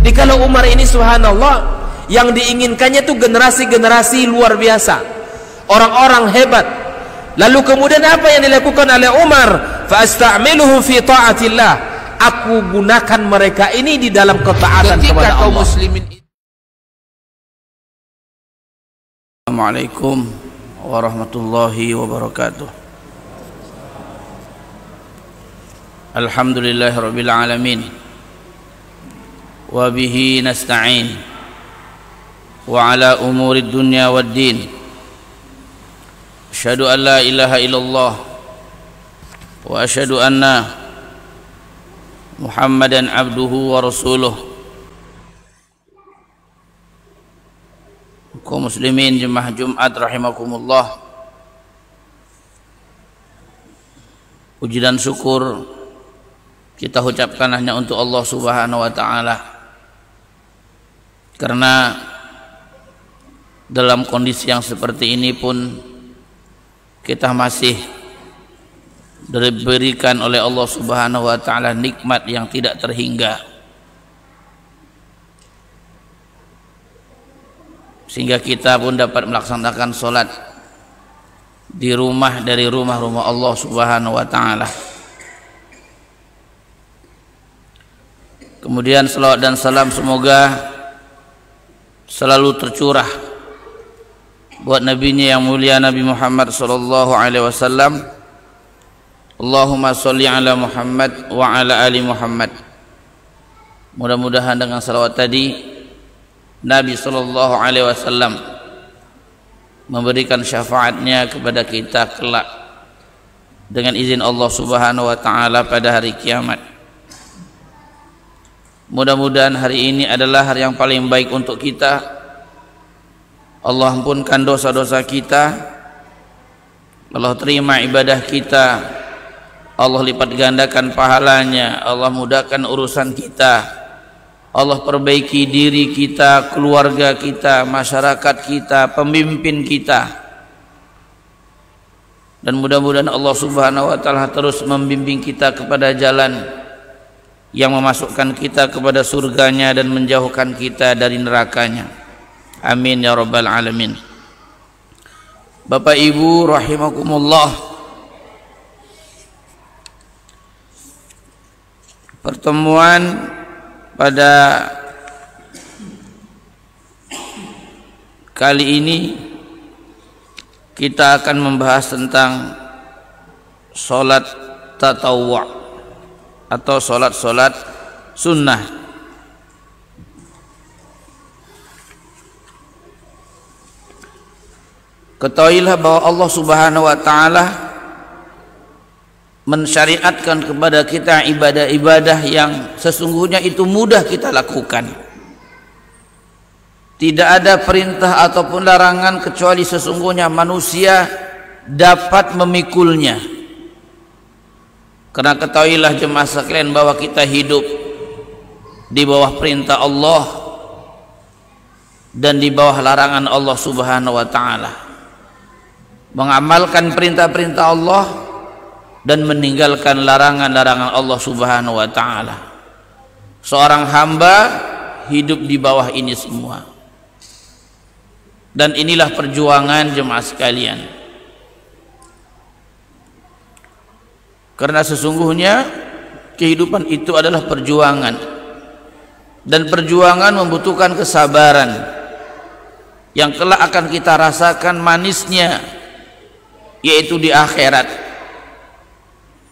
Dikala Umar ini subhanallah, yang diinginkannya itu generasi-generasi luar biasa, orang-orang hebat. Lalu kemudian apa yang dilakukan oleh Umar? Fa'asta'miluhum fi ta'atillah, aku gunakan mereka ini di dalam ketaatan kepada Allah. Assalamualaikum warahmatullahi wabarakatuh. Alhamdulillahirabbil alamin. Wa bihi nasta'in. Wa ala umurid dunya waddin. Asyhadu an la ilaha illallah wa asyhadu anna Muhammadan abduhu wa rasuluh. Kaum muslimin jemaah Jumat rahimakumullah, puji dan syukur kita ucapkan hanya untuk Allah Subhanahu wa taala, karena dalam kondisi yang seperti ini pun kita masih diberikan oleh Allah Subhanahu wa taala nikmat yang tidak terhingga, sehingga kita pun dapat melaksanakan sholat di rumah dari rumah-rumah Allah Subhanahu wa taala. Kemudian salawat dan salam semoga selalu tercurah buat nabinya yang mulia Nabi Muhammad sallallahu alaihi wasallam. Allahumma sholli ala Muhammad wa ala ali Muhammad. Mudah-mudahan dengan salawat tadi Nabi sallallahu alaihi wasallam memberikan syafaatnya kepada kita kelak dengan izin Allah Subhanahu wa taala pada hari kiamat. Mudah-mudahan hari ini adalah hari yang paling baik untuk kita. Allah ampunkan dosa-dosa kita, Allah terima ibadah kita, Allah lipat gandakan pahalanya, Allah mudahkan urusan kita, Allah perbaiki diri kita, keluarga kita, masyarakat kita, pemimpin kita. Dan mudah-mudahan Allah Subhanahu wa taala terus membimbing kita kepada jalan yang memasukkan kita kepada surganya dan menjauhkan kita dari nerakanya. Amin ya rabbal alamin. Bapak Ibu rahimakumullah, pertemuan pada kali ini kita akan membahas tentang sholat tatawwu' atau sholat-sholat sunnah. Ketahuilah bahwa Allah Subhanahu wa taala mensyariatkan kepada kita ibadah-ibadah yang sesungguhnya itu mudah kita lakukan. Tidak ada perintah ataupun larangan kecuali sesungguhnya manusia dapat memikulnya. Karena ketahuilah jemaah sekalian bahwa kita hidup di bawah perintah Allah dan di bawah larangan Allah Subhanahu wa taala. Mengamalkan perintah-perintah Allah dan meninggalkan larangan-larangan Allah Subhanahu wa taala. Seorang hamba hidup di bawah ini semua. Dan inilah perjuangan jemaah sekalian. Karena sesungguhnya kehidupan itu adalah perjuangan, dan perjuangan membutuhkan kesabaran yang kelak akan kita rasakan manisnya, yaitu di akhirat,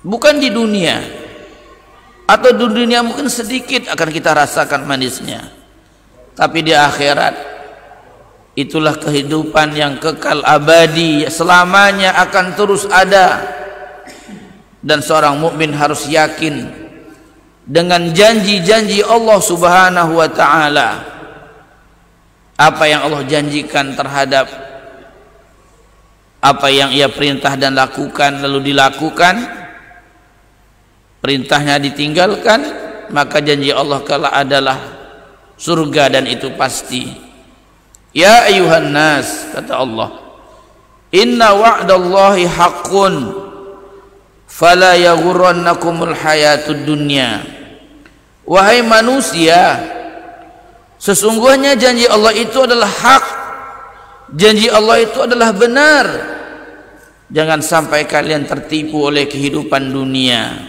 bukan di dunia. Atau di dunia mungkin sedikit akan kita rasakan manisnya, tapi di akhirat itulah kehidupan yang kekal abadi, selamanya akan terus ada. Dan seorang mukmin harus yakin dengan janji-janji Allah Subhanahu wa taala. Apa yang Allah janjikan terhadap apa yang ia perintah dan lakukan lalu dilakukan, perintahnya ditinggalkan, maka janji Allah kala adalah surga, dan itu pasti. Ya ayuhan nas, kata Allah, inna wa'dallahi haqqun fala yaghurrannakumul hayatud dunya. Wahai manusia, Sesungguhnya janji Allah itu adalah hak, janji Allah itu adalah benar. Jangan sampai kalian tertipu oleh kehidupan dunia,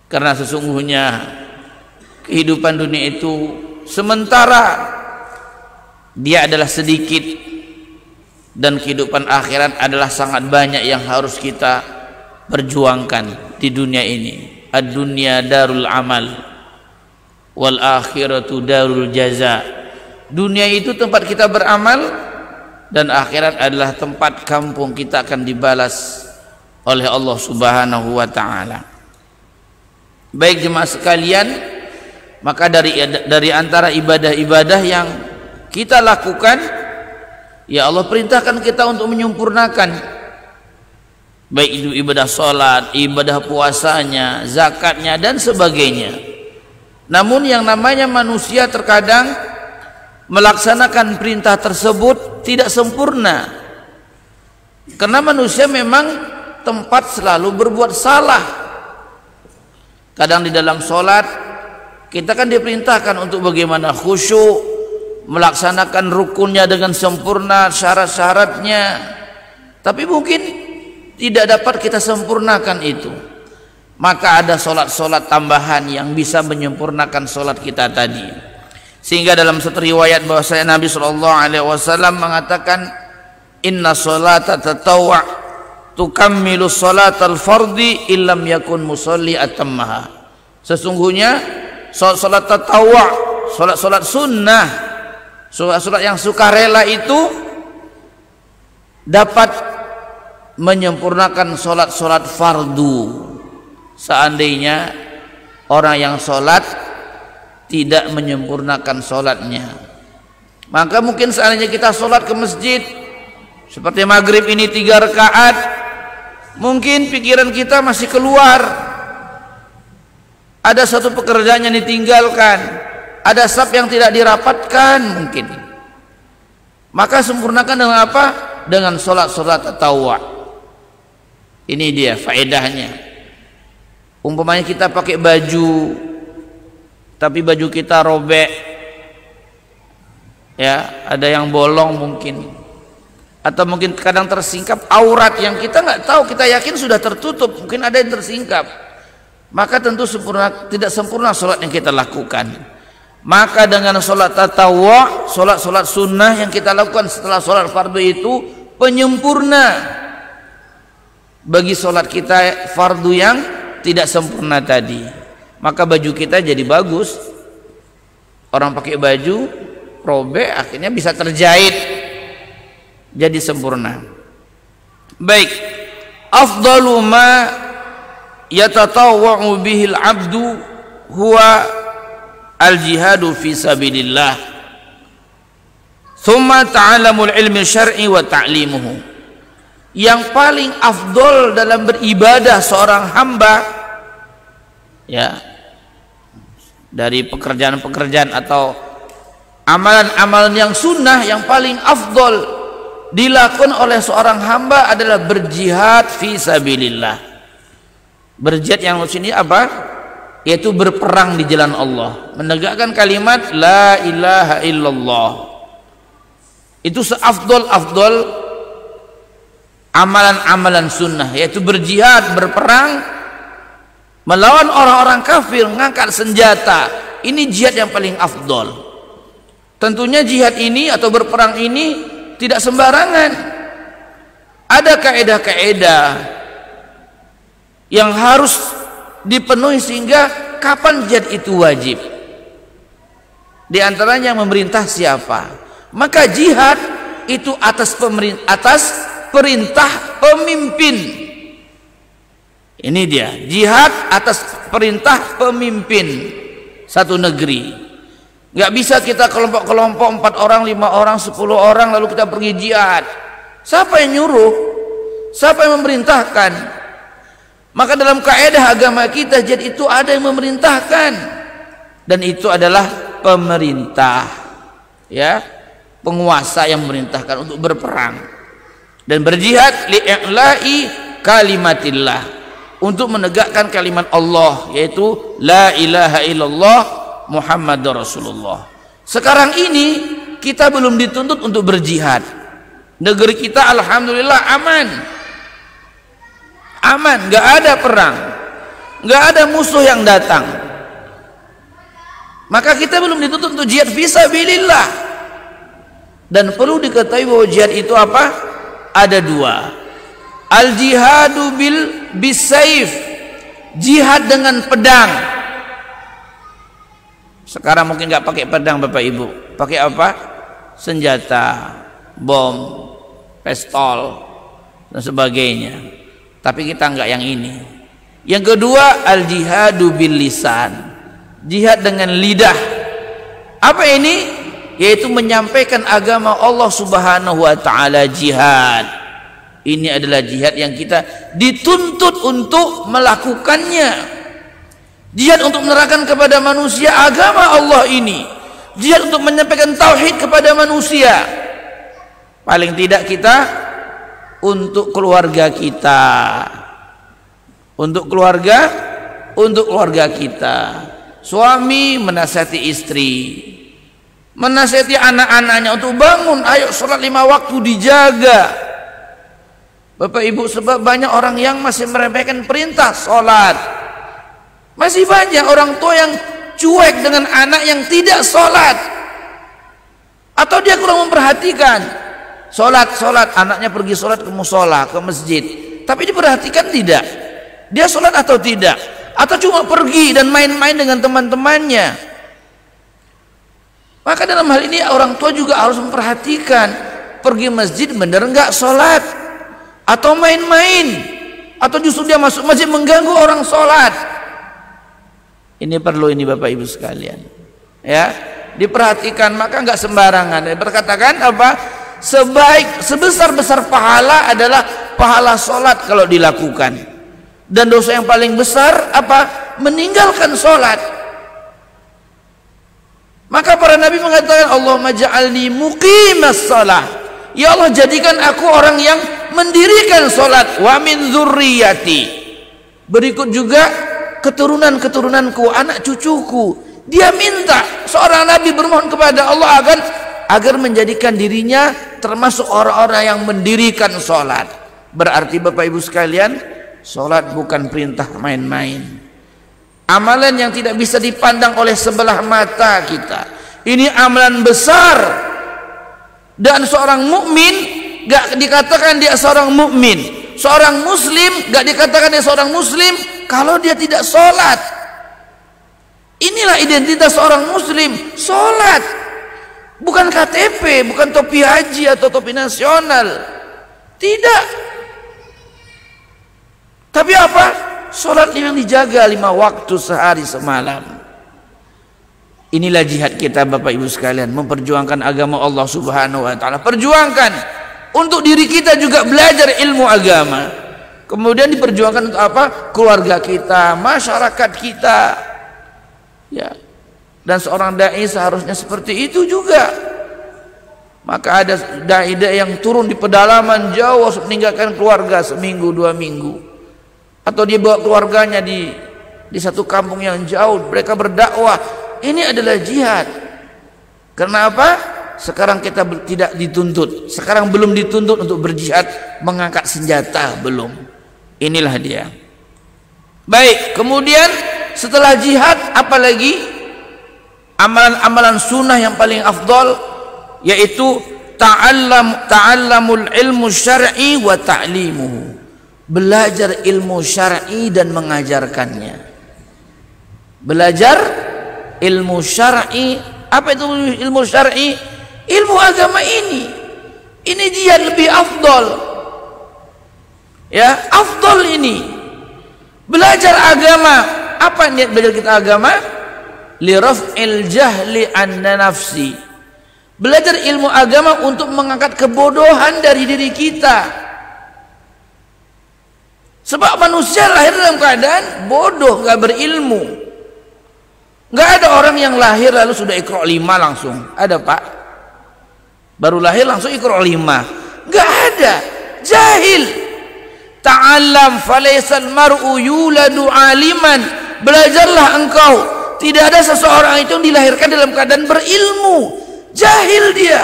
karena sesungguhnya kehidupan dunia itu sementara, dia adalah sedikit, dan kehidupan akhirat adalah sangat banyak yang harus kita perjuangkan di dunia ini. Ad-dunya darul amal wal akhiratu darul jaza. Dunia itu tempat kita beramal, dan akhirat adalah tempat kampung kita akan dibalas oleh Allah Subhanahu wa taala. Baik jemaah sekalian, maka dari antara ibadah-ibadah yang kita lakukan, ya Allah perintahkan kita untuk menyempurnakan, baik itu ibadah salat, ibadah puasanya, zakatnya dan sebagainya. Namun yang namanya manusia terkadang melaksanakan perintah tersebut tidak sempurna, karena manusia memang tempat selalu berbuat salah. Kadang di dalam sholat kita kan diperintahkan untuk bagaimana khusyuk, melaksanakan rukunnya dengan sempurna, syarat-syaratnya, tapi mungkin tidak dapat kita sempurnakan itu. Maka ada sholat-sholat tambahan yang bisa menyempurnakan sholat kita tadi. Sehingga dalam satu riwayat bahwasanya Nabi SAW mengatakan, inna sholata tatawwa tukammilu sholatal fardi illam yakun musalli atammaha. Sesungguhnya sholat tatawwa, sholat sunnah, sholat yang sukarela itu dapat menyempurnakan sholat fardu. Seandainya orang yang sholat tidak menyempurnakan sholatnya, maka mungkin seandainya kita sholat ke masjid seperti maghrib ini 3 rakaat, mungkin pikiran kita masih keluar, ada satu pekerjaan yang ditinggalkan, ada saf yang tidak dirapatkan mungkin. Maka sempurnakan dengan apa? Dengan sholat-sholat tatawwa. Ini dia faedahnya. Umpamanya kita pakai baju, tapi baju kita robek, ya, ada yang bolong mungkin, atau mungkin kadang tersingkap aurat yang kita nggak tahu, kita yakin sudah tertutup, mungkin ada yang tersingkap. Maka tentu tidak sempurna sholat yang kita lakukan. Maka dengan sholat tatawwa, sholat sunnah yang kita lakukan setelah sholat fardu itu penyempurna bagi sholat kita fardu yang tidak sempurna tadi. Maka baju kita jadi bagus. Orang pakai baju robek akhirnya bisa terjahit jadi sempurna. Baik, afdalu ma yatatawwa'u bihil abdu huwa al-jihadu fi sabilillah, thumma ta'alamul ilmi syar'i wa ta'limuhu. Yang paling afdol dalam beribadah seorang hamba, ya, dari pekerjaan-pekerjaan atau amalan-amalan yang sunnah, yang paling afdol dilakukan oleh seorang hamba adalah berjihad fi sabilillah. Berjihad yang sini apa? Yaitu berperang di jalan Allah, menegakkan kalimat la ilaha illallah. Itu seafdol-afdol amalan-amalan sunnah, yaitu berjihad, berperang melawan orang-orang kafir, ngangkat senjata. Ini jihad yang paling afdol. Tentunya jihad ini atau berperang ini tidak sembarangan. Ada kaedah-kaedah yang harus dipenuhi sehingga kapan jihad itu wajib. Di antaranya memerintah siapa? Maka jihad itu atas perintah pemimpin. Ini dia, jihad atas perintah pemimpin satu negeri. Nggak bisa kita kelompok-kelompok 4 orang, 5 orang, 10 orang lalu kita pergi jihad. Siapa yang nyuruh? Siapa yang memerintahkan? Maka dalam kaidah agama kita jihad itu ada yang memerintahkan, dan itu adalah pemerintah, ya, penguasa yang memerintahkan untuk berperang dan berjihad li'i'la'i kalimatillah, untuk menegakkan kalimat Allah, yaitu la ilaha illallah Muhammadur Rasulullah. Sekarang ini kita belum dituntut untuk berjihad. Negeri kita alhamdulillah aman, nggak ada perang, nggak ada musuh yang datang. Maka kita belum dituntut untuk jihad fisabilillah. Dan perlu diketahui bahwa jihad itu apa? Ada dua. Al jihadu bisayf, jihad dengan pedang. Sekarang mungkin nggak pakai pedang Bapak Ibu, pakai apa? Senjata, bom, pistol dan sebagainya. Tapi kita nggak yang ini. Yang kedua, al jihadu bil lisan, jihad dengan lidah. Apa ini? Yaitu menyampaikan agama Allah Subhanahu wa taala. Jihad ini adalah jihad yang kita dituntut untuk melakukannya. Jihad untuk menerangkan kepada manusia agama Allah ini. Jihad untuk menyampaikan tauhid kepada manusia. Paling tidak kita untuk keluarga kita. Untuk keluarga kita. Suami menasihati istri, menasihati anak-anaknya untuk bangun, ayo sholat 5 waktu dijaga. Bapak Ibu, sebab banyak orang yang masih meremehkan perintah sholat. Masih banyak orang tua yang cuek dengan anak yang tidak sholat, atau dia kurang memperhatikan. Sholat, anaknya pergi sholat ke musola, ke masjid, tapi diperhatikan tidak? Dia sholat atau tidak? Atau cuma pergi dan main-main dengan teman-temannya? Maka dalam hal ini orang tua juga harus memperhatikan, pergi masjid benar enggak sholat, atau main-main, atau justru dia masuk masjid mengganggu orang sholat. Ini perlu, ini Bapak Ibu sekalian, ya, diperhatikan. Maka enggak sembarangan. Berkatakan apa? Sebesar-besar pahala adalah pahala sholat kalau dilakukan, dan dosa yang paling besar apa? Meninggalkan sholat. Maka para nabi mengatakan, Allahumma ja'alni muqimas shalah, ya Allah jadikan aku orang yang mendirikan sholat, wa min dzurriyyati, berikut juga keturunan-keturunanku, anak cucuku. Dia minta, seorang nabi bermohon kepada Allah agar menjadikan dirinya termasuk orang-orang yang mendirikan sholat. Berarti Bapak Ibu sekalian, sholat bukan perintah main-main. Amalan yang tidak bisa dipandang oleh sebelah mata kita. Ini amalan besar. Dan seorang mukmin gak dikatakan dia seorang mukmin, seorang muslim gak dikatakan dia seorang muslim kalau dia tidak sholat. Inilah identitas seorang muslim, sholat. Bukan KTP, bukan topi haji atau topi nasional. Tidak. Tapi apa? Sholat yang dijaga 5 waktu sehari semalam. Inilah jihad kita Bapak Ibu sekalian, memperjuangkan agama Allah Subhanahu wa taala. Perjuangkan untuk diri kita juga, belajar ilmu agama. Kemudian diperjuangkan untuk apa? Keluarga kita, masyarakat kita. Ya. Dan seorang dai seharusnya seperti itu juga. Maka ada dai yang turun di pedalaman jauh meninggalkan keluarga seminggu 2 minggu. Atau dia bawa keluarganya di satu kampung yang jauh, mereka berdakwah. Ini adalah jihad. Karena apa? Sekarang kita tidak dituntut. Sekarang belum dituntut untuk berjihad, mengangkat senjata, belum. Inilah dia. Baik, kemudian setelah jihad apa lagi? Amalan-amalan sunnah yang paling afdal, yaitu ta'allamul ilmu syar'i wa ta'limuhu. Belajar ilmu syar'i dan mengajarkannya. Belajar ilmu syar'i. Apa itu ilmu syar'i? Ilmu agama ini. Ini dia lebih afdal. Ya, afdal ini. Belajar agama. Apa niat belajar kita agama? Liraf'il jahli anna nafsi. Belajar ilmu agama untuk mengangkat kebodohan dari diri kita. Sebab manusia lahir dalam keadaan bodoh, gak berilmu. Gak ada orang yang lahir lalu sudah Iqra 5 langsung. Ada Pak? Baru lahir langsung Iqra 5. Gak ada. Jahil. ta'allam falaysal mar'u yuladu aliman. Belajarlah engkau, tidak ada seseorang itu yang dilahirkan dalam keadaan berilmu, jahil dia.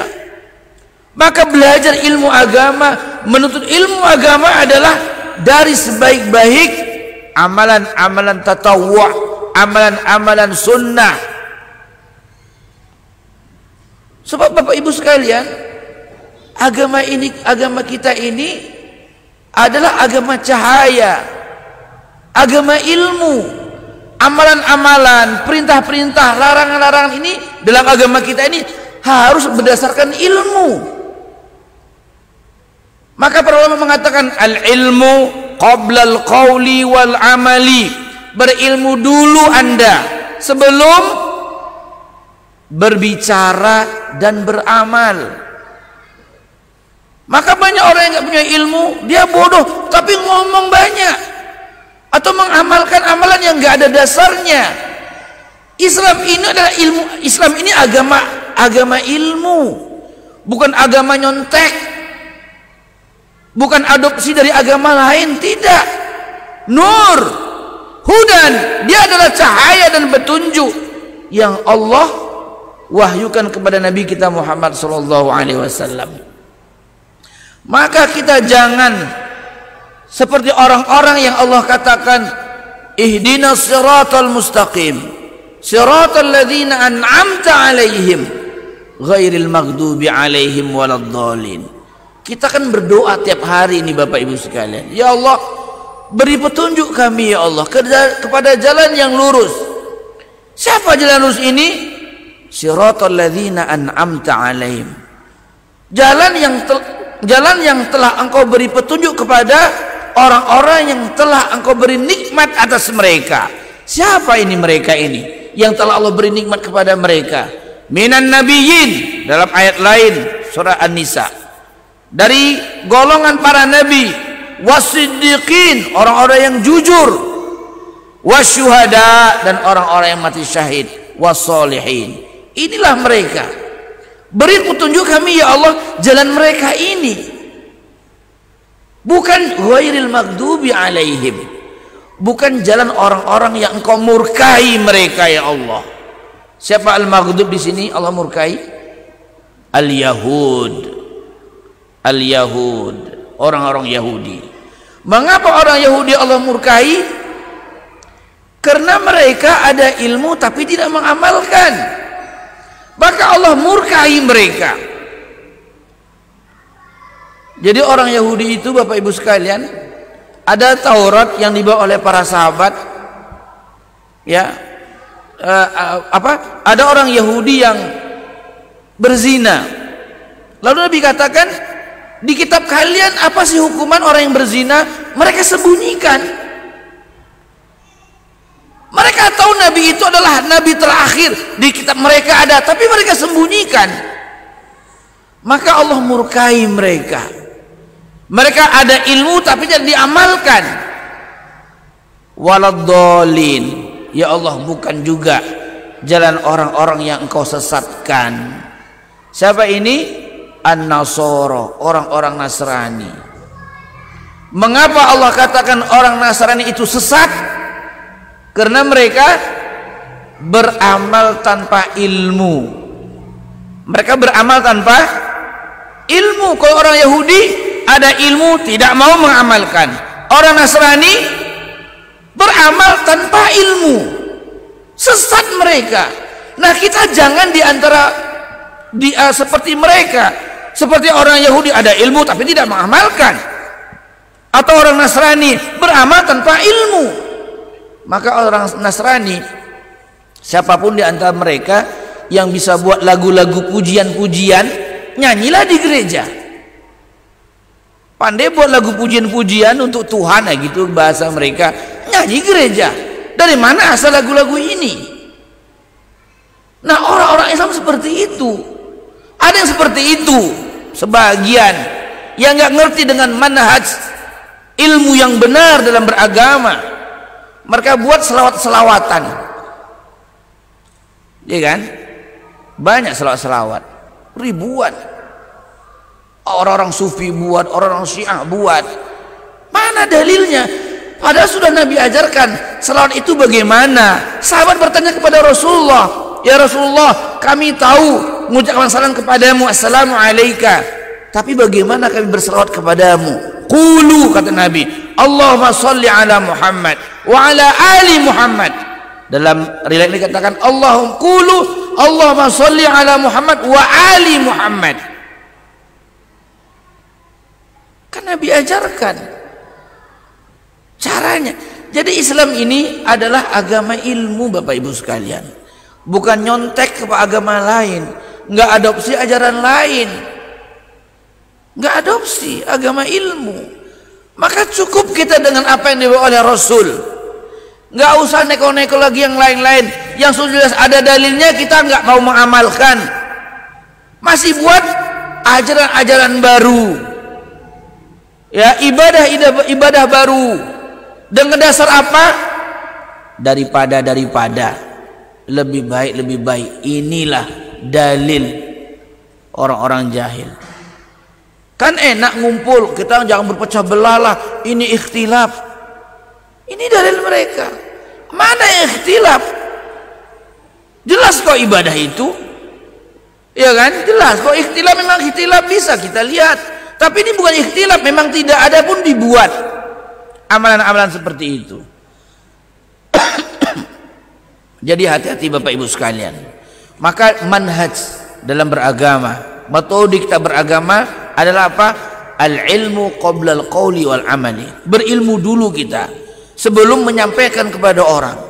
Maka belajar ilmu agama, menuntut ilmu agama adalah dari sebaik-baik amalan-amalan tatawwu', amalan-amalan sunnah. Sebab Bapak Ibu sekalian, agama kita ini adalah agama cahaya, agama ilmu. Amalan-amalan, perintah-perintah, larangan-larangan ini dalam agama kita ini harus berdasarkan ilmu. Maka para ulama mengatakan al-ilmu qabla al-qawli wal amali. Berilmu dulu Anda sebelum berbicara dan beramal. Maka banyak orang yang nggak punya ilmu, dia bodoh tapi ngomong banyak atau mengamalkan amalan yang nggak ada dasarnya. Islam ini adalah ilmu. Islam ini agama ilmu, bukan agama nyontek, bukan adopsi dari agama lain. Tidak. Nur, hudan, dia adalah cahaya dan petunjuk yang Allah wahyukan kepada Nabi kita Muhammad SAW. Maka kita jangan seperti orang-orang yang Allah katakan ihdinas siratal mustaqim siratal ladzina an'amta alaihim ghairil maghdubi alaihim waladdallin. Kita kan berdoa tiap hari ini Bapak Ibu sekalian, ya Allah beri petunjuk kami ya Allah kepada jalan yang lurus. Siapa jalan lurus ini? Siratal ladzina an'amta alaihim, jalan yang telah engkau beri petunjuk kepada orang-orang yang telah engkau beri nikmat atas mereka. Siapa ini mereka ini yang telah Allah beri nikmat kepada mereka? Minan nabiyyin, dalam ayat lain surah An-Nisa, dari golongan para nabi, wasiddiqin, orang-orang yang jujur, wasyuhada, dan orang-orang yang mati syahid, wassolihin. Inilah mereka. Beri petunjuk kami ya Allah jalan mereka ini, bukan ghairil maghdubi alaihim, bukan jalan orang-orang yang engkau murkai mereka ya Allah. Siapa al-maghdub di sini Allah murkai? Al-Yahud, orang-orang Yahudi. Mengapa orang Yahudi Allah murkai? Karena mereka ada ilmu tapi tidak mengamalkan. Maka Allah murkai mereka. Jadi orang Yahudi itu Bapak Ibu sekalian, ada Taurat yang dibawa oleh para sahabat, ya, ada orang Yahudi yang berzina. Lalu Nabi katakan, di kitab kalian apa sih hukuman orang yang berzina? Mereka sembunyikan. Mereka tahu Nabi itu adalah Nabi terakhir, di kitab mereka ada, tapi mereka sembunyikan. Maka Allah murkai mereka. Mereka ada ilmu tapi tidak diamalkan. Waladdallin, ya Allah bukan juga jalan orang-orang yang engkau sesatkan. Siapa ini? An-Nasara, orang-orang Nasrani. Mengapa Allah katakan orang Nasrani itu sesat? Karena mereka beramal tanpa ilmu. Mereka beramal tanpa ilmu. Kalau orang Yahudi ada ilmu tidak mau mengamalkan. Orang Nasrani beramal tanpa ilmu. Sesat mereka. Nah kita jangan seperti mereka. Seperti orang Yahudi ada ilmu tapi tidak mengamalkan. Atau orang Nasrani beramal tanpa ilmu. Maka orang Nasrani, siapapun di antara mereka yang bisa buat lagu-lagu pujian-pujian, nyanyilah di gereja. Pandai buat lagu pujian-pujian untuk Tuhan, nah gitu bahasa mereka, nyanyi gereja. Dari mana asal lagu-lagu ini? Nah orang-orang Islam seperti itu. Ada yang seperti itu, sebagian yang nggak ngerti dengan manhaj ilmu yang benar dalam beragama. Mereka buat selawat-selawatan, ya kan? Banyak selawat-selawat, ribuan. Orang-orang Sufi buat, orang-orang Syiah buat. Mana Mana dalilnya? Padahal sudah Nabi ajarkan. Selawat itu bagaimana? Sahabat bertanya kepada Rasulullah, ya Rasulullah, kami tahu mengucapkan salam kepadamu, assalamu alaika, tapi bagaimana kami berselawat kepadamu? Qulu, kata Nabi, Allahumma salli ala Muhammad wa ala ali Muhammad. Dalam riwayat ini dikatakan Allahumma qulu Allahumma salli ala Muhammad wa ali Muhammad. Kan Nabi ajarkan caranya. Jadi Islam ini adalah agama ilmu, Bapak Ibu sekalian, bukan nyontek ke agama lain, nggak adopsi ajaran lain, nggak adopsi agama ilmu. Maka cukup kita dengan apa yang dibawa oleh Rasul, nggak usah neko-neko lagi yang lain-lain. Yang sudah jelas ada dalilnya kita nggak mau mengamalkan, masih buat ajaran-ajaran baru, ya, ibadah baru. Dengan dasar apa? Daripada lebih baik. Inilah dalil orang-orang jahil. Kan enak ngumpul, kita jangan berpecah belah lah, ini ikhtilaf. Ini dalil mereka. Mana ikhtilaf? Jelas kok ibadah itu, ya kan? Jelas kok ikhtilaf, memang ikhtilaf bisa kita lihat. Tapi ini bukan ikhtilaf, memang tidak ada pun dibuat amalan-amalan seperti itu. Jadi hati-hati Bapak Ibu sekalian. Maka manhaj dalam beragama, metode kita beragama adalah apa? Al-ilmu qabla al-qawli wal amali. Berilmu dulu kita sebelum menyampaikan kepada orang,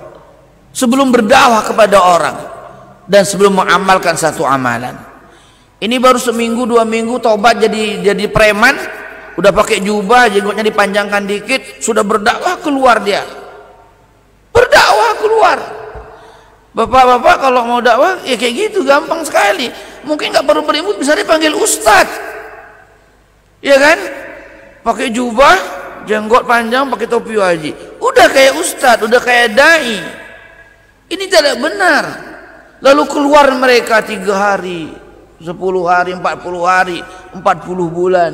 sebelum berdakwah kepada orang, dan sebelum mengamalkan satu amalan. Ini baru seminggu 2 minggu tobat jadi preman, udah pakai jubah, jenggotnya dipanjangkan dikit, sudah berdakwah keluar dia. Berdakwah keluar. Bapak-bapak kalau mau dakwah ya kayak gitu, gampang sekali. Mungkin nggak perlu berilmu, bisa dipanggil ustadz, ya kan? Pakai jubah, jenggot panjang, pakai topi haji, udah kayak ustadz, udah kayak dai. Ini tidak benar. Lalu keluar mereka 3 hari, 10 hari, 40 hari, 40 bulan.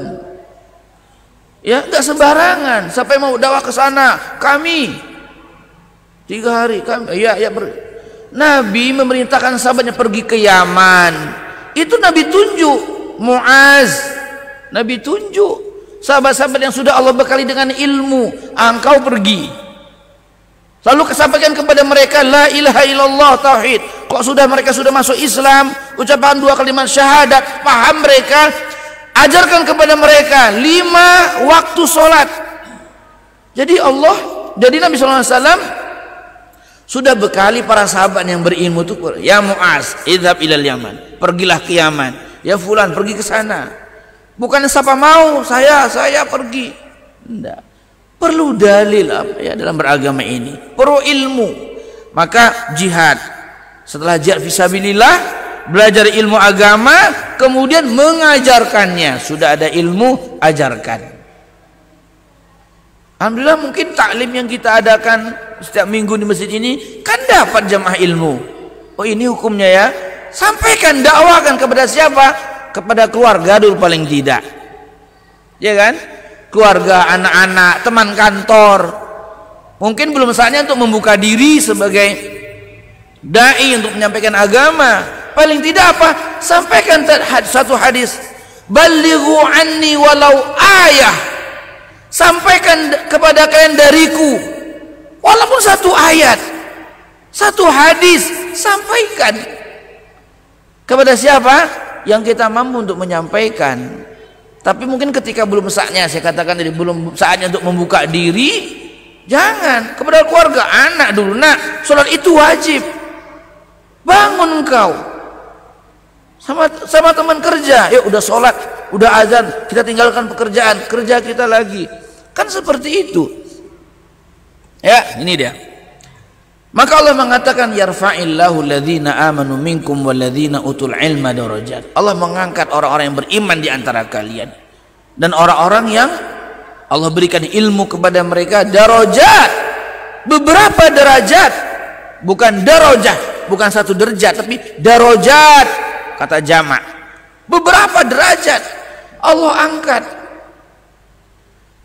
Ya, nggak sembarangan. Sampai mau dakwah ke sana, kami 3 hari, kami, Nabi memerintahkan sahabatnya pergi ke Yaman. Itu Nabi tunjuk Muaz. Nabi tunjuk sahabat-sahabat yang sudah Allah bekali dengan ilmu, engkau pergi. Lalu kesampaikan kepada mereka la ilaha illallah, tauhid. Kok mereka sudah masuk Islam, ucapan 2 kalimat syahadat, paham mereka, ajarkan kepada mereka 5 waktu sholat. Jadi Nabi SAW sudah bekali para sahabat yang berilmu itu, ya Muaz, idhab ilal Yaman, pergilah ke Yaman. Ya fulan, pergi ke sana. Bukan siapa mau, saya pergi. Enggak. Perlu dalil apa ya dalam beragama ini, perlu ilmu. Maka jihad, setelah jihad fisabilillah, belajar ilmu agama, kemudian mengajarkannya. Sudah ada ilmu, ajarkan. Alhamdulillah, mungkin taklim yang kita adakan setiap minggu di masjid ini kan dapat jamaah ilmu. Oh, ini hukumnya ya. Sampaikan, dakwahkan kepada siapa? Kepada keluarga dulu paling tidak, ya kan? Keluarga, anak-anak, teman kantor. Mungkin belum saatnya untuk membuka diri sebagai dai untuk menyampaikan agama. Paling tidak apa? Sampaikan satu hadis, balighu anni walau ayah. Sampaikan kepada kalian dariku walaupun 1 ayat, 1 hadis. Sampaikan kepada siapa? Yang kita mampu untuk menyampaikan. Tapi mungkin ketika belum saatnya, saya katakan tadi, belum saatnya untuk membuka diri, jangan. Kepada keluarga, anak dulu, nak, sholat itu wajib. Bangun engkau. Sama teman kerja, yuk udah sholat, udah azan, kita tinggalkan pekerjaan, kerja kita lagi. Kan seperti itu. Ya, ini dia. Maka Allah mengatakan yarfa'illahu alladhina amanu minkum walladhina utul ilma darajat. Allah mengangkat orang-orang yang beriman di antara kalian dan orang-orang yang Allah berikan ilmu kepada mereka darajat. Beberapa derajat, bukan darajah, bukan 1 derajat, tapi darajat, kata jamak. Beberapa derajat Allah angkat.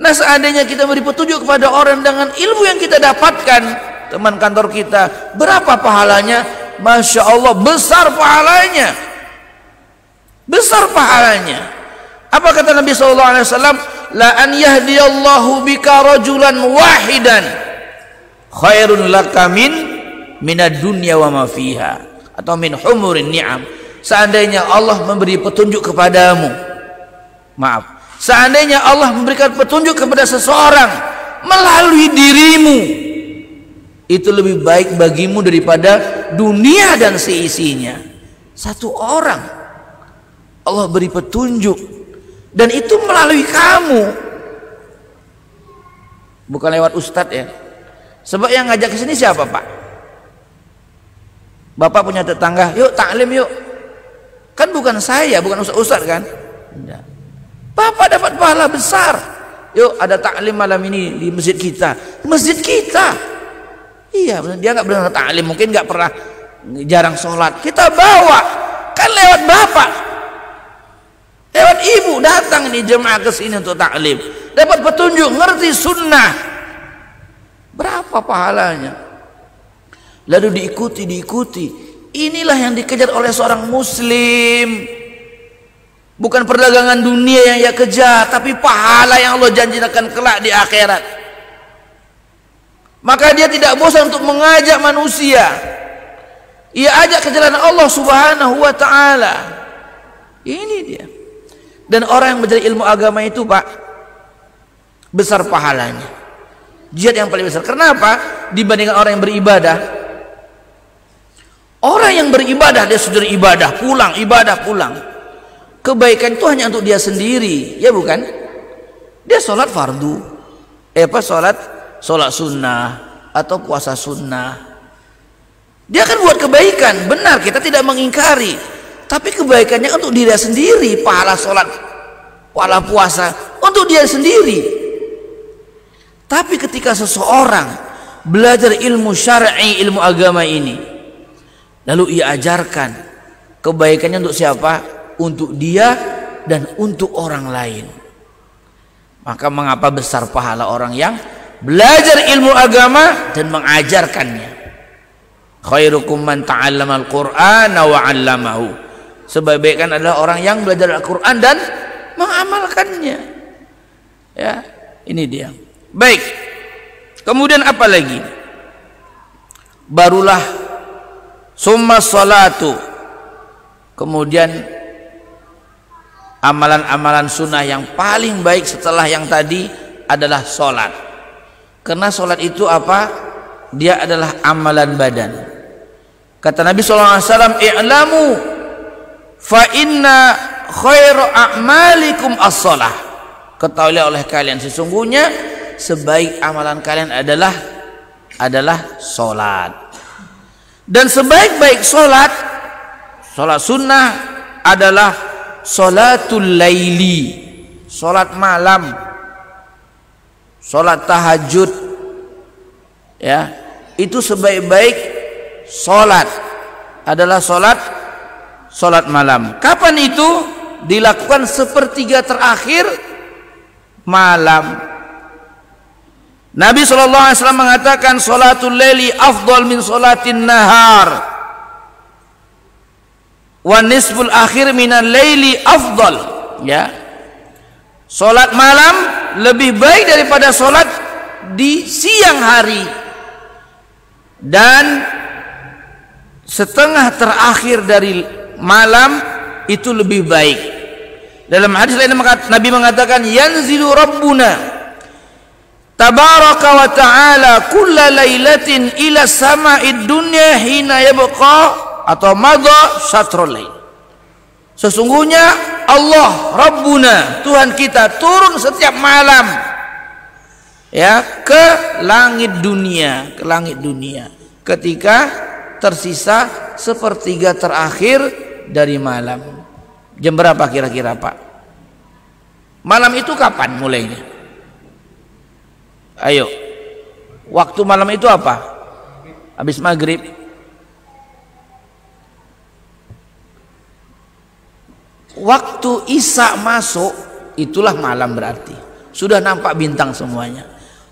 Nah, seandainya kita beri petunjuk kepada orang dengan ilmu yang kita dapatkan, teman kantor kita, berapa pahalanya? Masya Allah, besar pahalanya. Besar pahalanya. Apa kata Nabi SAW? La an yahdiyallahu bika rajulan wahidan khairun laka minad dunya wa ma fiha, atau min humurin ni'am. Seandainya Allah memberi petunjuk kepadamu, seandainya Allah memberikan petunjuk kepada seseorang melalui dirimu, itu lebih baik bagimu daripada dunia dan seisinya. Satu orang Allah beri petunjuk, dan itu melalui kamu, bukan lewat ustadz ya. Sebab yang ngajak ke sini siapa, Pak? Bapak punya tetangga, yuk taklim yuk. Kan bukan saya, bukan ustadz kan? Tidak. Bapak dapat pahala besar. Yuk ada taklim malam ini di masjid kita. Masjid kita. Iya, dia nggak pernah taklim, mungkin nggak pernah, jarang sholat. Kita bawa, kan lewat bapak, lewat ibu datang di jemaah ke sini untuk taklim. Dapat petunjuk, ngerti sunnah. Berapa pahalanya? Lalu diikuti. Inilah yang dikejar oleh seorang muslim. Bukan perdagangan dunia yang ia kejar, tapi pahala yang Allah janjikan kelak di akhirat. Maka dia tidak bosan untuk mengajak manusia. Ia ajak ke jalan Allah Subhanahu wa ta'ala. Ini dia. Dan orang yang belajar ilmu agama itu, Pak, besar pahalanya. Jihad yang paling besar. Kenapa? Dibandingkan orang yang beribadah. Orang yang beribadah, dia sudah ibadah pulang, ibadah pulang. Kebaikan itu hanya untuk dia sendiri, ya bukan? Dia sholat fardu, sholat sunnah atau puasa sunnah. Dia akan buat kebaikan, benar, kita tidak mengingkari. Tapi kebaikannya untuk diri sendiri, pahala sholat, pahala puasa untuk dia sendiri. Tapi ketika seseorang belajar ilmu syar'i, ilmu agama ini, lalu ia ajarkan kebaikannya untuk siapa? Untuk dia dan untuk orang lain. Maka mengapa besar pahala orang yang belajar ilmu agama dan mengajarkannya? Khairukum man ta'allama al-Qur'ana wa 'allamahu. Sebaik-baikan adalah orang yang belajar Al-Qur'an dan mengamalkannya. Ya, ini dia. Baik. Kemudian apa lagi? Barulah summa salatu. Kemudian amalan-amalan sunnah yang paling baik setelah yang tadi adalah sholat. Karena sholat itu apa? Dia adalah amalan badan. Kata Nabi SAW, i'lamu fa inna khairu a'malikum as-sholah. Ketahuilah oleh kalian, sesungguhnya sebaik amalan kalian adalah sholat. Dan sebaik-baik sholat sunnah adalah sholatul laili, sholat malam, sholat tahajud, ya, itu sebaik-baik sholat adalah sholat malam. Kapan itu dilakukan? Sepertiga terakhir malam. Nabi SAW mengatakan sholatul laili afdal min sholatin nahar, wa nisful akhir minal laili afdal. Ya, sholat malam lebih baik daripada sholat di siang hari, dan setengah terakhir dari malam itu lebih baik. Dalam hadis lain Nabi mengatakan, yanzilu rabbuna tabaraka wa ta'ala kulla lailatin ila sama'id dunya hina yabqa atau madha syatrul lail. Sesungguhnya Allah Rabbuna, Tuhan kita, turun setiap malam, ya, ke langit dunia, ketika tersisa sepertiga terakhir dari malam. Jam berapa kira-kira, Pak? Malam itu kapan mulainya? Ayo, waktu malam itu apa? Habis maghrib. Waktu Isya masuk, itulah malam berarti. sudah nampak bintang semuanya.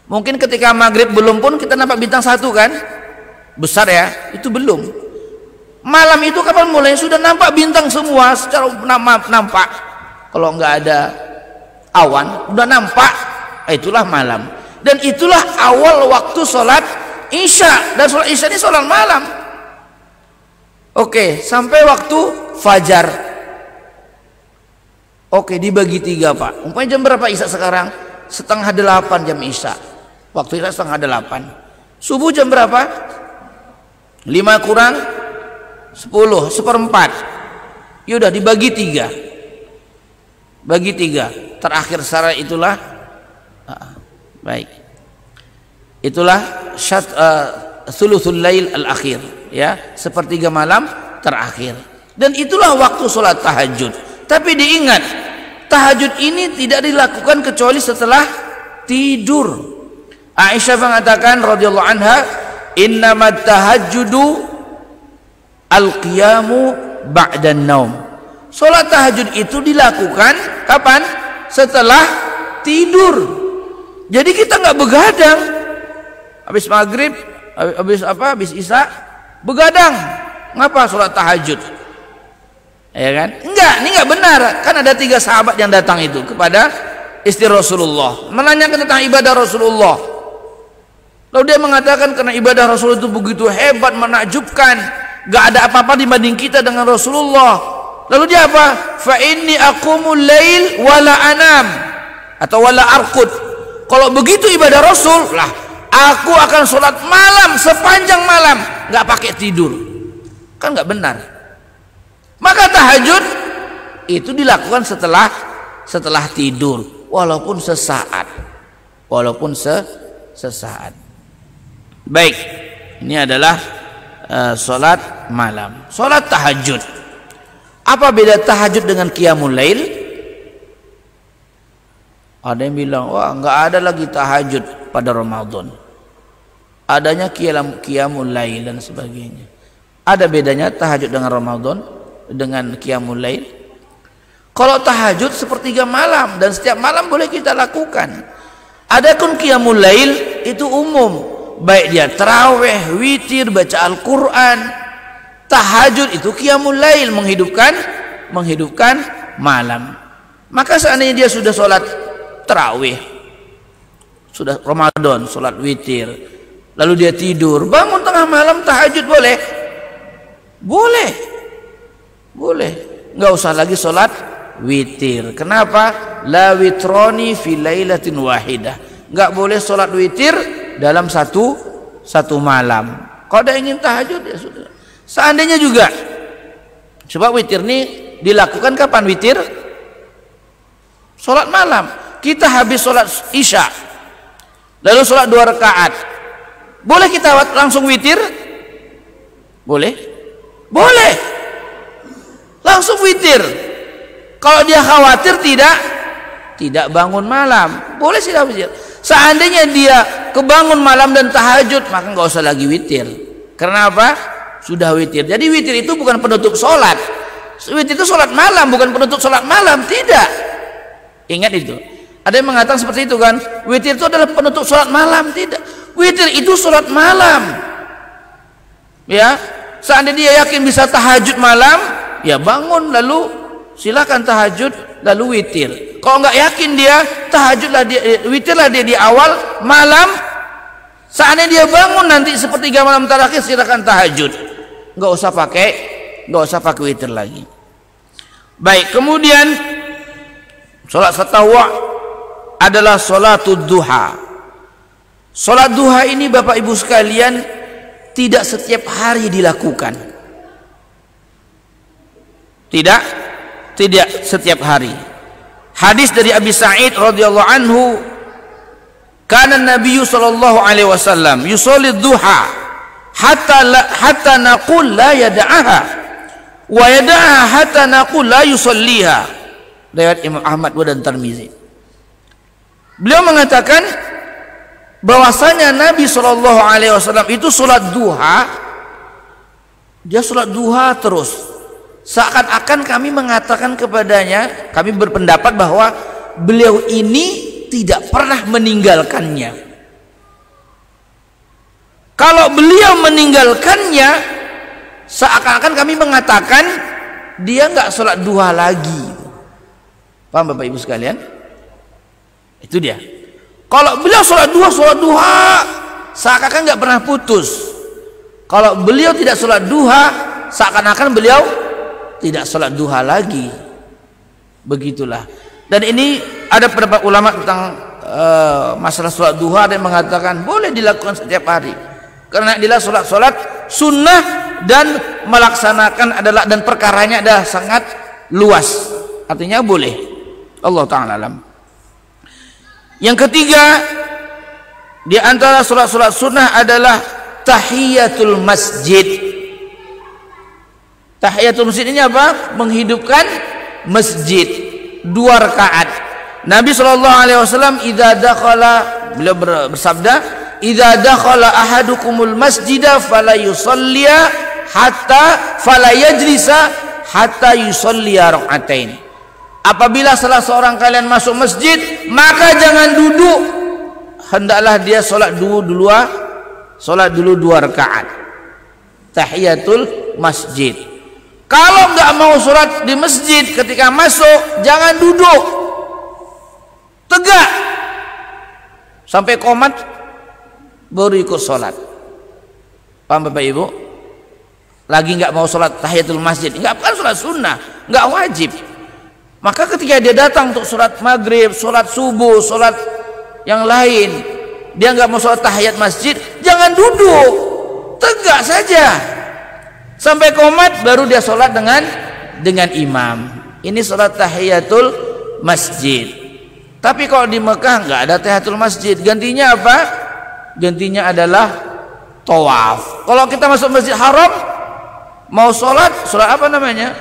Mungkin ketika maghrib belum pun kita nampak bintang satu kan, besar ya, itu belum. Malam itu kapan mulai? Sudah nampak bintang semua secara nampak. Kalau nggak ada awan, udah nampak, itulah malam. Dan itulah awal waktu sholat Isya, dan sholat Isya ini sholat malam. Oke, sampai waktu fajar. Oke, dibagi 3 Pak. Umpamanya jam berapa Isya sekarang? 7:30 jam Isya. Waktu Isya 7:30. Subuh jam berapa? 5 kurang 10, 1/4. Yaudah dibagi 3. Bagi 3. Terakhir secara itulah baik. Itulah thuluthul lail al-akhir, ya, sepertiga malam terakhir. Dan itulah waktu sholat tahajud. Tapi diingat, tahajud ini tidak dilakukan kecuali setelah tidur. Aisyah mengatakan radhiyallahu anha, innamat tahajjudu al-qiyamu ba'dan naum. Sholat tahajud itu dilakukan kapan? Setelah tidur. Jadi kita nggak begadang. Habis maghrib, habis Isya, begadang. Ngapa sholat tahajud? Ya kan? Enggak, ini enggak benar. Kan ada 3 sahabat yang datang itu kepada istri Rasulullah, menanyakan tentang ibadah Rasulullah. Lalu dia mengatakan karena ibadah Rasul itu begitu hebat, menakjubkan, enggak ada apa-apa dibanding kita dengan Rasulullah. Lalu dia apa? Fa inni aqumul lail wala anam, atau wala arqud. Kalau begitu ibadah Rasul, lah aku akan sholat malam sepanjang malam, enggak pakai tidur. Kan enggak benar. Maka tahajud itu dilakukan setelah tidur, walaupun sesaat, sesaat. Baik, ini adalah sholat malam, sholat tahajud. Apa beda tahajud dengan qiyamul lail? Ada yang bilang, wah nggak ada lagi tahajud pada Ramadan, adanya qiyamul lail dan sebagainya. Ada bedanya tahajud dengan Ramadan dengan qiyamul lail? Kalau tahajud sepertiga malam dan setiap malam boleh kita lakukan. Adapun qiyamul lail itu umum, baik dia tarawih, witir, baca Al-Qur'an. Tahajud itu qiyamul lail, menghidupkan malam. Maka seandainya dia sudah sholat tarawih, sudah Ramadan, sholat witir, lalu dia tidur, bangun tengah malam tahajud boleh? Boleh, nggak usah lagi sholat witir. Kenapa? La witroni fi lailatin wahidah. Nggak boleh sholat witir dalam satu malam. Kalau ada ingin tahajud ya sudah. Seandainya juga, coba witir ini dilakukan kapan witir? Sholat malam. Kita habis sholat Isya, lalu sholat 2 rakaat. Boleh kita langsung witir? Boleh. Langsung witir. Kalau dia khawatir tidak bangun malam, boleh sih witir. Seandainya dia kebangun malam dan tahajud, maka nggak usah lagi witir. Karena apa? Sudah witir. Jadi witir itu bukan penutup sholat. Witir itu sholat malam, bukan penutup sholat malam. Tidak. Ingat itu. Ada yang mengatakan seperti itu kan? Witir itu adalah penutup sholat malam. Tidak. Witir itu sholat malam. Ya. Seandainya dia yakin bisa tahajud malam, ya bangun lalu silakan tahajud lalu witir. Kalau nggak yakin dia, tahajudlah dia, witirlah dia di awal malam. Seandainya dia bangun nanti sepertiga malam terakhir, silakan tahajud. Nggak usah pakai witir lagi. Baik, kemudian sholat tatawwu' adalah sholatud duha. Sholat duha ini Bapak Ibu sekalian tidak setiap hari dilakukan. Tidak setiap hari. Hadis dari Abi Sa'id radhiyallahu anhu, kana Nabi sallallahu alaihi wasallam yusolli duha hatta naqul la yad'aha wa yad'aha hatta naqul la yusalliha. Riwayat Imam Ahmad dan Tirmizi. Beliau mengatakan bahwasanya Nabi sallallahu alaihi wasallam itu salat duha, dia salat duha terus. Seakan-akan kami mengatakan kepadanya, kami berpendapat bahwa beliau ini tidak pernah meninggalkannya. Kalau beliau meninggalkannya, seakan-akan kami mengatakan dia nggak sholat duha lagi. Paham Bapak Ibu sekalian? Itu dia. Kalau beliau sholat duha, seakan-akan nggak pernah putus. Kalau beliau tidak sholat duha, seakan-akan beliau tidak sholat duha lagi. Begitulah. Dan ini ada pendapat ulama tentang masalah sholat duha, ada yang mengatakan boleh dilakukan setiap hari, karena inilah sholat sunnah dan melaksanakan adalah, dan perkaranya adalah sangat luas, artinya boleh. Allah Ta'ala alam. Yang ketiga, di antara sholat sunnah adalah tahiyatul masjid. Tahiyatul masjid ini apa? Menghidupkan masjid. 2 rakaat. Nabi SAW beliau bersabda, idza dakhala ahadukumul masjida fala yusalliya hatta fala yajlisa hatta yusalliya rak'atain. Apabila salah seorang kalian masuk masjid, maka jangan duduk, hendaklah dia sholat dulu 2 rakaat. Tahiyatul masjid. Kalau nggak mau sholat di masjid, ketika masuk jangan duduk, tegak sampai qomat baru ikut sholat. Paham Bapak Ibu? Lagi nggak mau sholat tahiyatul masjid, bukan sholat sunnah, nggak wajib. Maka ketika dia datang untuk sholat maghrib, sholat subuh, sholat yang lain, dia nggak mau sholat tahiyat masjid, jangan duduk, tegak saja sampai qomat baru dia sholat dengan imam. Ini sholat tahiyatul masjid. Tapi kalau di Mekah nggak ada tahiyatul masjid, gantinya apa? Gantinya adalah tawaf. Kalau kita masuk masjid haram, mau sholat apa namanya?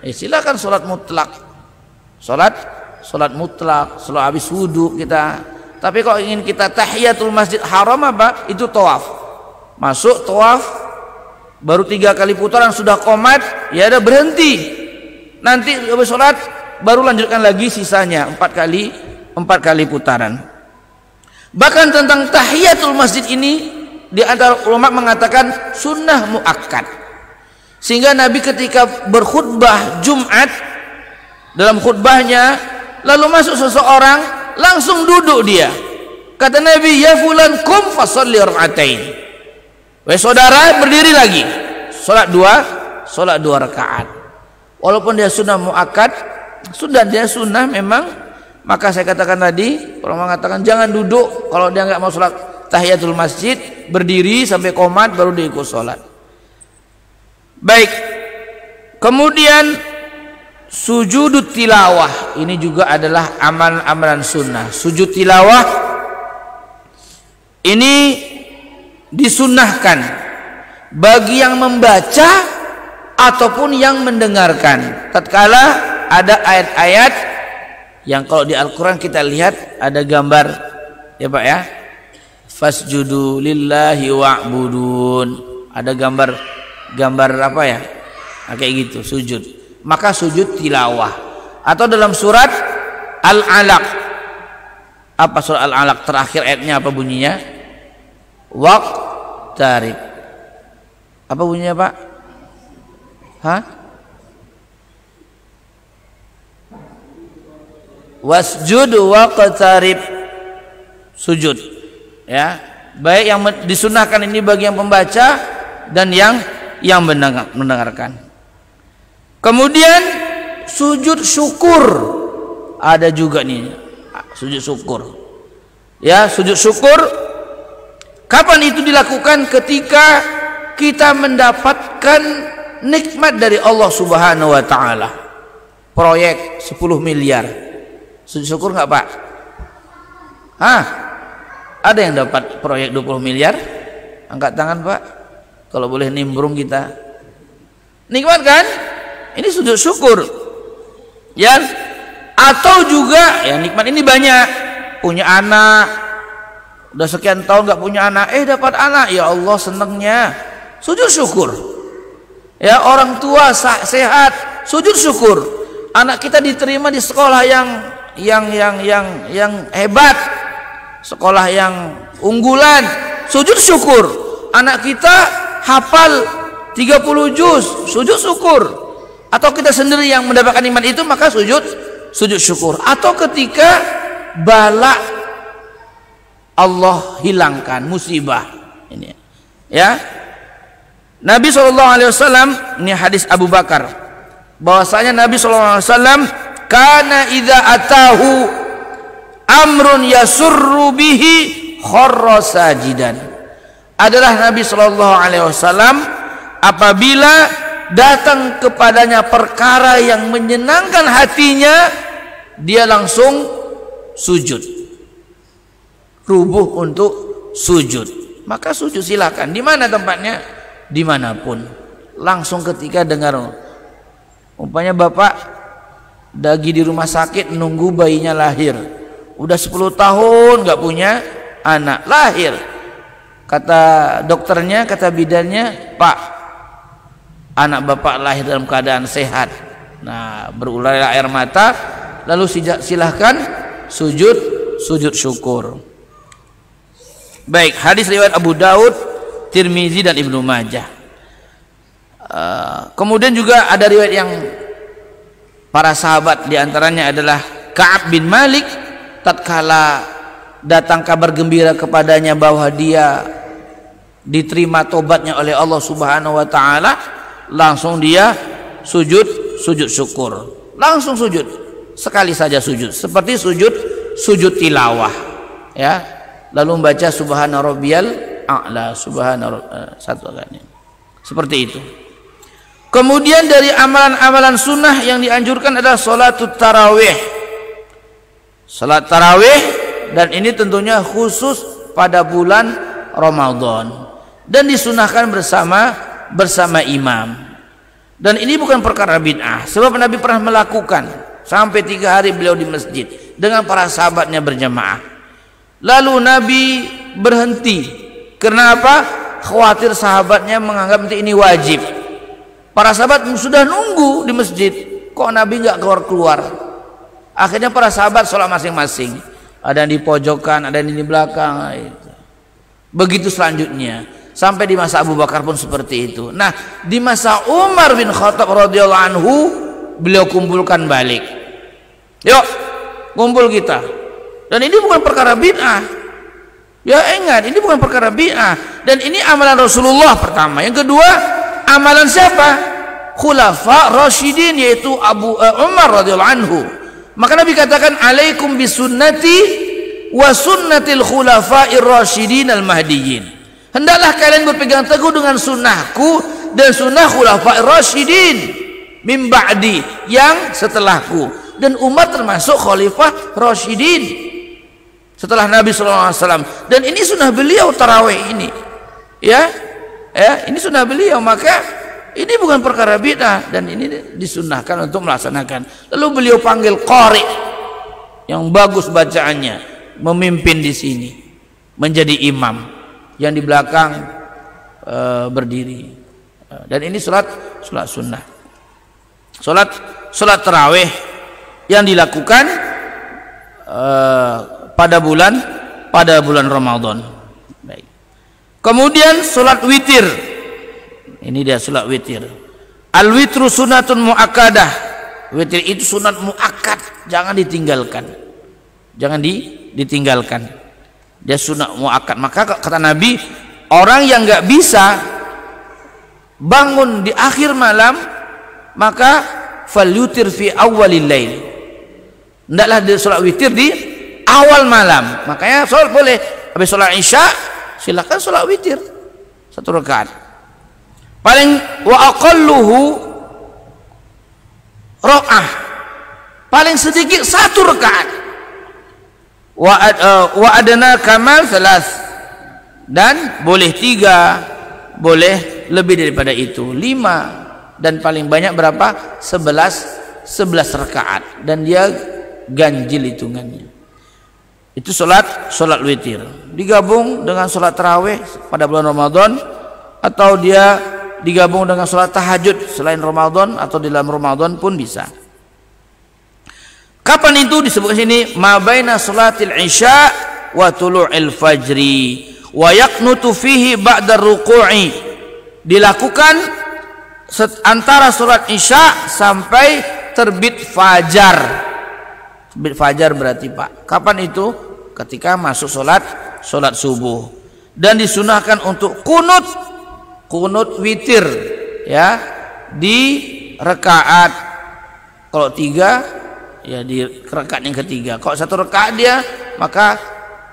Silakan sholat mutlak. Sholat mutlak, sholat habis wudhu kita. Tapi kalau ingin kita tahiyatul masjid haram apa? Itu tawaf. Masuk tawaf, baru 3 kali putaran sudah qomat, ya ada berhenti. Nanti habis sholat baru lanjutkan lagi sisanya 4 kali putaran. Bahkan tentang tahiyatul masjid ini, di antara ulama mengatakan sunnah muakkad. Sehingga Nabi ketika berkhutbah Jumat, dalam khutbahnya lalu masuk seseorang, langsung duduk dia. Kata Nabi, ya fulan kum fasalli rak'atain. Wahai saudara, berdiri lagi, sholat 2 rakaat. Walaupun dia sunnah muakkad, sudah dia sunnah memang, maka saya katakan tadi, orang mengatakan jangan duduk kalau dia nggak mau sholat tahiyatul masjid, berdiri sampai qomat baru dia ikut sholat. Baik, kemudian sujud tilawah ini juga adalah amalan-amalan sunnah. Sujud tilawah ini disunnahkan bagi yang membaca ataupun yang mendengarkan. Tatkala ada ayat-ayat yang kalau di Al-Quran kita lihat ada gambar, ya Pak ya, fasjudu lillahi wa'budun, ada gambar apa ya, kayak gitu sujud. Maka sujud tilawah. Atau dalam surat Al-Alaq, apa surat Al-Alaq terakhir ayatnya apa bunyinya? Waqtarib. Apa bunyinya Pak? Wasjud waqtarib. Sujud. Ya, baik yang disunahkan ini bagi yang pembaca dan yang mendengarkan. Kemudian sujud syukur ada juga nih, sujud syukur. Ya, sujud syukur kapan itu dilakukan? Ketika kita mendapatkan nikmat dari Allah Subhanahu wa taala. Proyek 10 miliar. Sujud syukur enggak, Pak? Ada yang dapat proyek 20 miliar? Angkat tangan, Pak. Kalau boleh nimbrung kita. Nikmat kan? Ini sujud syukur, ya. Atau juga ya nikmat ini banyak, punya anak, udah sekian tahun nggak punya anak, dapat anak, ya Allah senengnya, sujud syukur. Ya, orang tua sehat, sujud syukur. Anak kita diterima di sekolah yang hebat, sekolah yang unggulan, sujud syukur. Anak kita hafal 30 juz, sujud syukur. Atau kita sendiri yang mendapatkan iman itu, maka sujud syukur. Atau ketika bala Allah hilangkan, musibah ini ya. Nabi SAW, ini hadis Abu Bakar, bahwasanya Nabi SAW kana idza atahu amrun yasurru bihi kharra sajidan. Adalah Nabi SAW apabila datang kepadanya perkara yang menyenangkan hatinya, dia langsung sujud, rubuh untuk sujud. Maka sujud silakan, di mana tempatnya, dimanapun. Langsung ketika dengar, umpamanya bapak lagi di rumah sakit nunggu bayinya lahir, udah 10 tahun nggak punya anak, lahir, kata dokternya, kata bidannya, Pak, anak bapak lahir dalam keadaan sehat. Nah, berurai air mata, lalu silahkan sujud syukur. Baik, hadis riwayat Abu Daud, Tirmizi dan Ibnu Majah. Kemudian juga ada riwayat yang para sahabat, diantaranya adalah Ka'ab bin Malik, tatkala datang kabar gembira kepadanya bahwa dia diterima tobatnya oleh Allah Subhanahu wa taala, langsung dia sujud syukur, langsung sujud, sekali saja sujud, seperti sujud tilawah ya, lalu membaca subhana rabbiyal a'la, satu kali, seperti itu. Kemudian dari amalan-amalan sunnah yang dianjurkan adalah salatut tarawih, salat tarawih, dan ini tentunya khusus pada bulan Ramadan dan disunahkan bersama imam. Dan ini bukan perkara bid'ah, sebab Nabi pernah melakukan sampai 3 hari beliau di masjid dengan para sahabatnya berjamaah. Lalu Nabi berhenti. Kenapa? Khawatir sahabatnya menganggap ini wajib. Para sahabat sudah nunggu di masjid, kok Nabi nggak keluar-keluar. Akhirnya para sahabat sholat masing-masing, ada yang di pojokan, ada yang di belakang. Begitu selanjutnya, sampai di masa Abu Bakar pun seperti itu. Nah, di masa Umar bin Khattab radhiyallahu anhu, beliau kumpulkan balik. Yuk, kumpul kita. Dan ini bukan perkara bid'ah. Ya ingat, ini bukan perkara bid'ah. Dan ini amalan Rasulullah pertama. Yang kedua, amalan siapa? Khulafa Rasyidin, yaitu Umar radhiyallahu anhu. Maka Nabi katakan, alaikum bisunnati wa sunnatil khulafa'ir rasyidin al-mahdiyyin. Hendaklah kalian berpegang teguh dengan sunnahku dan sunnah khulafa'ir rasyidin min ba'di, yang setelahku. Dan Umar termasuk khalifah rasyidin setelah Nabi SAW. Dan ini sunnah beliau tarawih ini, ya, ini sunnah beliau. Maka ini bukan perkara bid'ah dan ini disunnahkan untuk melaksanakan. Lalu beliau panggil qari yang bagus bacaannya, memimpin di sini, menjadi imam, yang di belakang berdiri. Dan ini salat sunnah, salat tarawih yang dilakukan pada bulan Ramadan. Baik. Kemudian salat witir. Ini dia salat witir. Al witru sunnatun muakkadah. Witir itu sunat muakkad, jangan ditinggalkan. Jangan ditinggalkan. Dia sunat muakkad. Maka kata Nabi, orang yang nggak bisa bangun di akhir malam, maka falyutir fi awwalil lail. Hendaklah dia salat witir di awal malam. Makanya sholat boleh habis sholat isya, silakan sholat witir 1 rakaat. Paling wa aqalluhu ra'ah, paling sedikit 1 rakaat. Wa adana kamal 3, dan boleh 3, boleh lebih daripada itu 5, dan paling banyak berapa? 11 rakaat, dan dia ganjil hitungannya. Itu sholat witir digabung dengan sholat tarawih pada bulan Ramadan, atau dia digabung dengan sholat tahajud selain Ramadan atau di dalam Ramadan pun bisa. Kapan itu? Disebut sini ma baina salatil isya wa tulu'il fajri wa yaqnutu fihi ba'da ruku'i. Dilakukan antara salat isya sampai terbit fajar. Terbit fajar berarti Pak. Kapan itu? Ketika masuk salat subuh. Dan disunahkan untuk kunut witir ya di rakaat, kalau 3 ya di rakaat yang ketiga. Kalau 1 rakaat dia, maka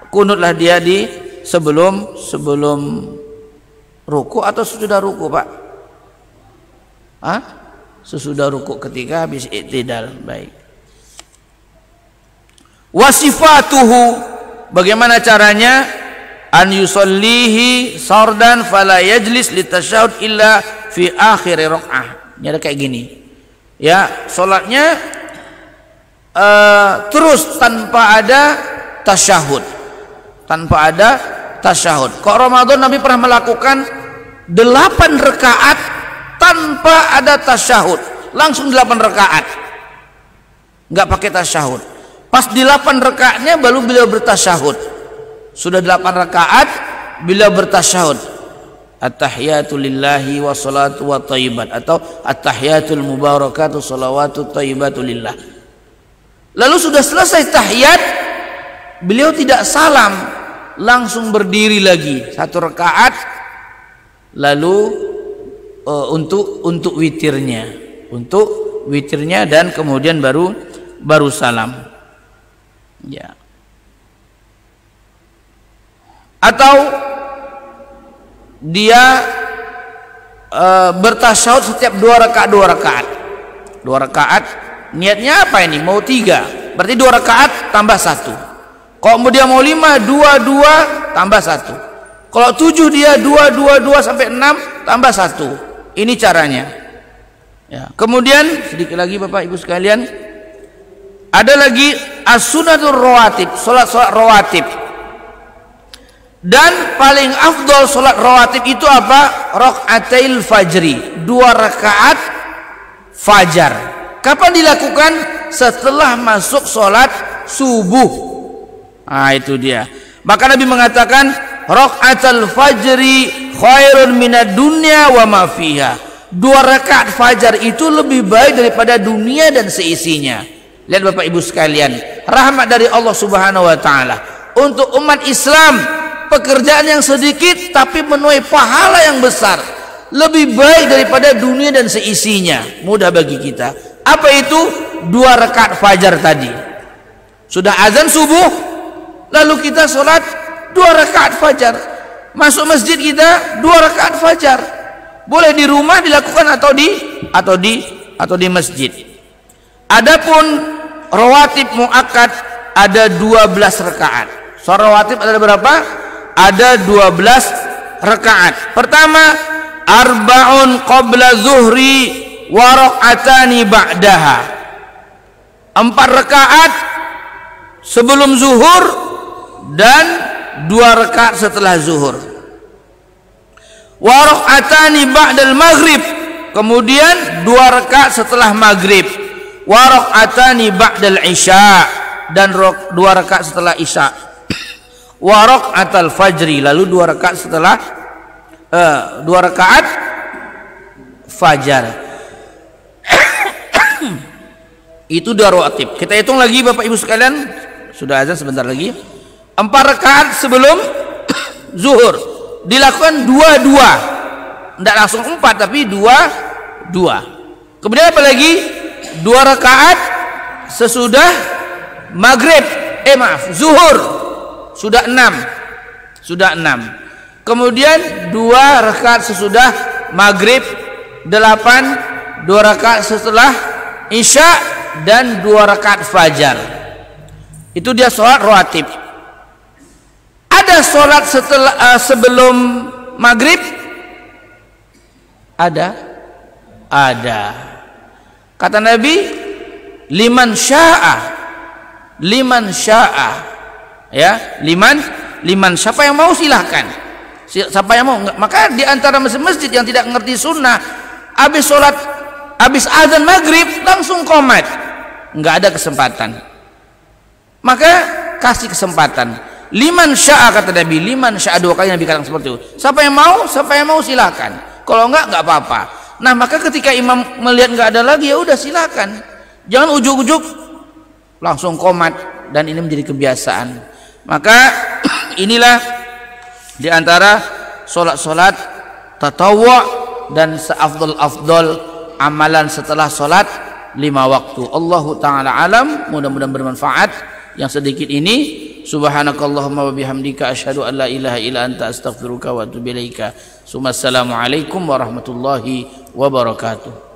kunutlah dia di sebelum ruku atau sesudah ruku Pak? Sesudah ruku ketika habis i'tidal. Baik. Wasifatuhu, bagaimana caranya? An yusallihi sardan fala yajlis litasyahud illa fi akhir rakaah. Ini ada kayak gini. Ya, salatnya terus tanpa ada tasyahud. Tanpa ada tasyahud. Kok Ramadan Nabi pernah melakukan 8 rakaat tanpa ada tasyahud. Langsung 8 rakaat. Enggak pakai tasyahud. Pas di 8 rakaatnya baru beliau bertasyahud. Sudah 8 rakaat beliau bertasyahud. At-tahiyatu lillahi wa salatu wa thayyibat, atau at-tahiyatul mubarakatu salawatu thayyibatu lillah. Lalu sudah selesai tahiyat, beliau tidak salam, langsung berdiri lagi 1 rakaat, lalu untuk witirnya, dan kemudian baru salam. Ya. Atau dia bertasyahud setiap 2 rakaat. 2 rakaat niatnya apa ini? Mau 3, berarti 2 rakaat tambah 1. Kalau dia mau 5, 2 tambah 1. Kalau 7 dia 2 sampai 6 tambah 1. Ini caranya. Ya. Kemudian sedikit lagi Bapak Ibu sekalian, ada lagi as-sunatul rawatib, salat rawatib. Dan paling afdol salat rawatib itu apa? Rakaatil fajri, 2 rakaat fajar. Kapan dilakukan? Setelah masuk salat subuh. Itu dia. Maka Nabi mengatakan rakaatul fajri khairun minad dunya wa ma fiha. 2 rakaat fajar itu lebih baik daripada dunia dan seisinya. Lihat Bapak Ibu sekalian, rahmat dari Allah Subhanahu wa taala untuk umat Islam. Pekerjaan yang sedikit tapi menuai pahala yang besar, lebih baik daripada dunia dan seisinya. Mudah bagi kita. Apa itu? 2 rakaat fajar tadi. Sudah azan subuh, lalu kita sholat 2 rakaat fajar. Masuk masjid kita 2 rakaat fajar. Boleh di rumah dilakukan atau di masjid. Adapun rawatib muakkad ada 12 rakaat. So rawatib ada berapa? Ada 12 rakaat. Pertama, arba'un qabla zuhri wa rak'atani ba'daha. 4 rakaat sebelum zuhur dan 2 rakaat setelah zuhur. Wa rak'atani ba'dal maghrib, kemudian 2 rakaat setelah maghrib. Wa rak'atani ba'dal isya, dan 2 rakaat setelah isya. Wa rak'atal fajri, lalu 2 rakaat setelah 2 rakaat fajar. Itu 2 rawatib. Kita hitung lagi Bapak Ibu sekalian, sudah azan sebentar lagi. 4 rakaat sebelum zuhur dilakukan 2-2, tidak langsung 4 tapi 2-2. Kemudian apa lagi? 2 rakaat sesudah maghrib, zuhur. Sudah 6. Kemudian 2 rakaat sesudah maghrib, 8, 2 rakaat setelah isya, dan 2 rakaat fajar. Itu dia sholat rawatib. Ada sholat sebelum maghrib? Ada. Kata Nabi, liman sya'a. Ya, liman siapa yang mau silahkan. Siapa yang mau. Maka di antara masjid yang tidak ngerti sunnah, habis azan maghrib langsung qomat. nggak ada kesempatan. Maka kasih kesempatan. Liman sya'a kata Nabi, liman sya'a, 2 kali Nabi katakan seperti itu. Siapa yang mau silakan. Kalau enggak apa-apa. Nah, maka ketika imam melihat enggak ada lagi, ya udah silakan. Jangan ujuk-ujuk langsung qomat, dan ini menjadi kebiasaan. Maka inilah di antara salat-salat tatawwu dan seafdal-afdal amalan setelah salat 5 waktu. Allahu taala alam, mudah-mudahan bermanfaat. Yang sedikit ini, subhanakallahumma wa bihamdika asyhadu an la ilaha illa anta astaghfiruka wa atubu ilaika. Assalamualaikum warahmatullahi wabarakatuh.